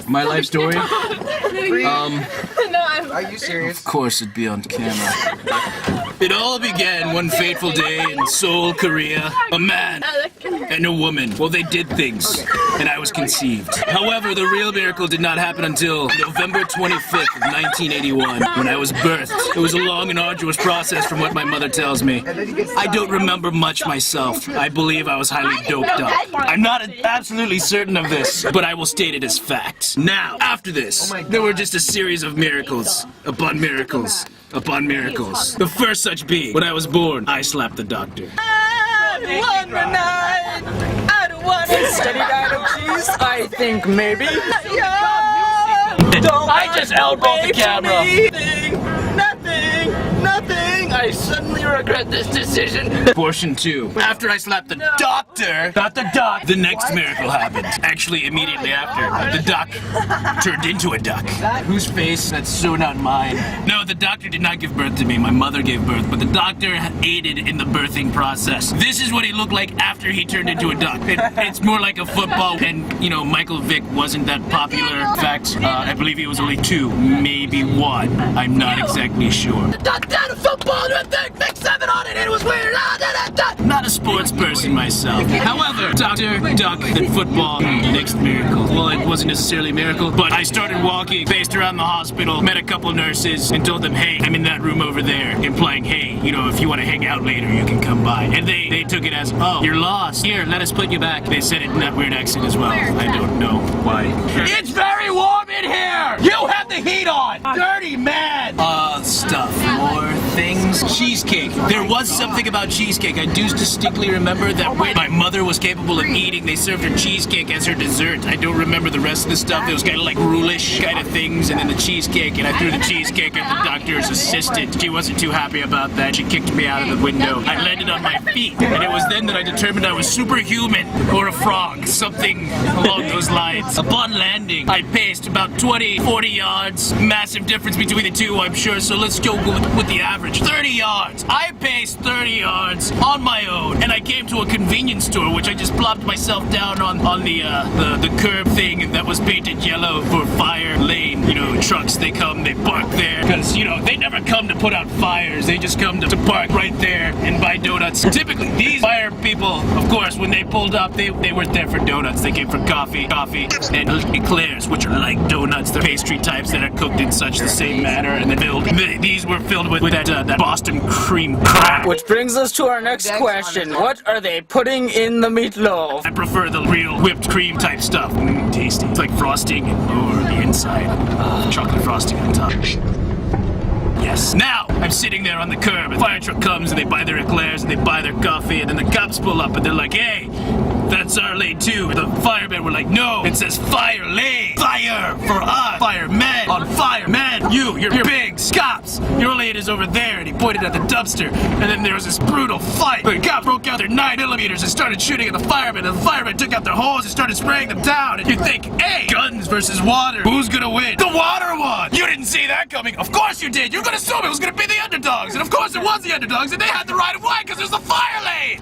My life story? Are you serious? Of course it'd be on camera. It all began one fateful day in Seoul, Korea. A man and a woman. Well, they did things, and I was conceived. However, the real miracle did not happen until November 25th of 1981, when I was birthed. It was a long and arduous process from what my mother tells me. I don't remember much myself. I believe I was highly doped up. I'm not absolutely certain of this, but I will state it as fact. Now, after this, there were just a series of miracles upon miracles upon miracles. The first such being, when I was born, I slapped the doctor. I don't want a steady diet of cheese. I think maybe. I just elbowed the camera. Nothing. I suddenly regret this decision. Portion 2. After I slapped the doctor, not the duck, the next miracle happened. Actually, immediately after, the duck turned into a duck. Whose face? That's so not mine. No, the doctor did not give birth to me. My mother gave birth, but the doctor aided in the birthing process. This is what he looked like after he turned into a duck. It's more like a football, and, you know, Michael Vick wasn't that popular. In fact, I believe he was only 2, maybe 1. I'm not exactly sure. The duck had a football with a big 7 on it. It was weird. Not a sports person myself. However, doctor, duck, then football, next miracle. Well, it wasn't necessarily a miracle, but I started walking, faced around the hospital, met a couple nurses, and told them, hey, I'm in that room over there, implying, hey, you know, if you want to hang out later, you can come by. And they took it as, oh, you're lost. Here, let us put you back. They said it in that weird accent as well. I don't know why. It's very warm in here! You have the heat on! Dirty man! Stuff. More things. Cheesecake. There was something about cheesecake. I do distinctly remember that when my mother was capable of eating, they served her cheesecake as her dessert. I don't remember the rest of the stuff. It was kind of like rulish kind of things, and then the cheesecake, and I threw the cheesecake at the doctor's assistant. She wasn't too happy about that. She kicked me out of the window. I landed on my feet, and it was then that I determined I was superhuman, or a frog, something along those lines. Upon landing, I paced about 40 yards. Massive difference between the two, I'm sure, so let's go with the average. 30 yards. I paced 30 yards on my own, and I came to a convenience store, which I just plopped myself down on the curb thing that was painted yellow for fire lane. You know, trucks, they come, they park there, because, you know, they never come to put out fires. They just come to park right there and buy donuts. Typically, these fire people, of course, when they pulled up, they weren't there for donuts. They came for coffee, and eclairs, which are like donuts. They're pastry types that are cooked in such the same manner, and then filled. These were filled with that Boston cream crack. Which brings us to our next question. What are they putting in the meatloaf? I prefer the real whipped cream type stuff. Tasty. It's like frosting over the inside. Chocolate frosting on top. Yes. Now, I'm sitting there on the curb, and the fire truck comes, and they buy their eclairs, and they buy their coffee, and then the cops pull up, and they're like, hey, that's our lane too. The firemen were like, no, it says fire lane. Fire for us. Firemen on fire. Man, you're pigs. Cops, your lane is over there. And he pointed at the dumpster. And then there was this brutal fight. The cops broke out their 9mm and started shooting at the firemen. And the firemen took out their hose and started spraying them down. And you think, hey, guns versus water. Who's gonna win? The water won. You didn't see that coming. Of course you did. You're gonna assume it was gonna be the underdogs. And of course it was the underdogs. And they had the right of way because there's the fire lane.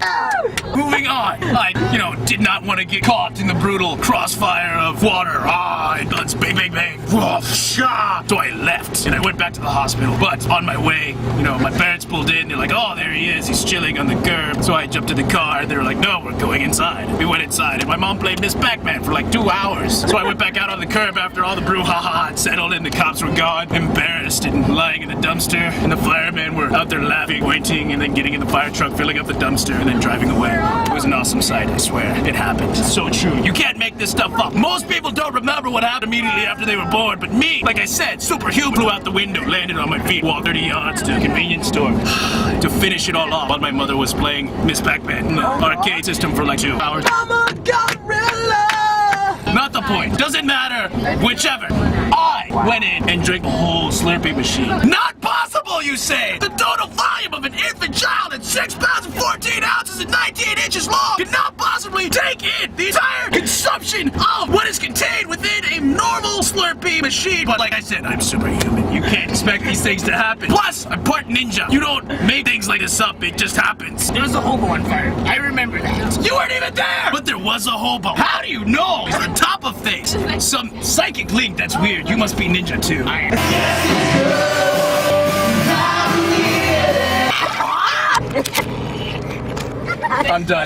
Moving on. I, did not want to get caught in the brutal crossfire of water. Guns, bang, bang, bang. So I left, and I went back to the hospital. But on my way, my parents pulled in. They're like, oh, there he is. He's chilling on the curb. So I jumped in the car. They were like, no, we're going inside. We went inside, and my mom played Miss Pac-Man for like 2 hours. So I went back out on the curb after all the brouhaha had settled, and the cops were gone, embarrassed and lying in the dumpster. And the firemen were out there laughing, waiting, and then getting in the fire truck, filling up the dumpster, and then driving away. It was an awesome sight, I swear. It happened. It's so true. You can't make this stuff up. Most people don't remember what happened immediately after they were born, but me, like I said, superhuman, flew out the window, landed on my feet, walked 30 yards to a convenience store to finish it all off while my mother was playing Miss Pac-Man in the arcade system for like 2 hours. I'm a gorilla! Not the point. Doesn't matter. Whichever. I went in and drank the whole Slurpee machine. Not possible, you say! The total volume of an infant child at 6 pounds and 14 ounces and 19 inches long cannot possibly take in the entire consumption of what is contained within a normal Slurpee machine. But like I said, I'm superhuman. You can't expect these things to happen. Plus, I'm part ninja. You don't make things like this up. It just happens. There was a hobo on fire. I remember that. You weren't even there! But there was a hobo. How do you know? He's on top of things. Some psychic link, that's weird. You must be ninja too. I'm done.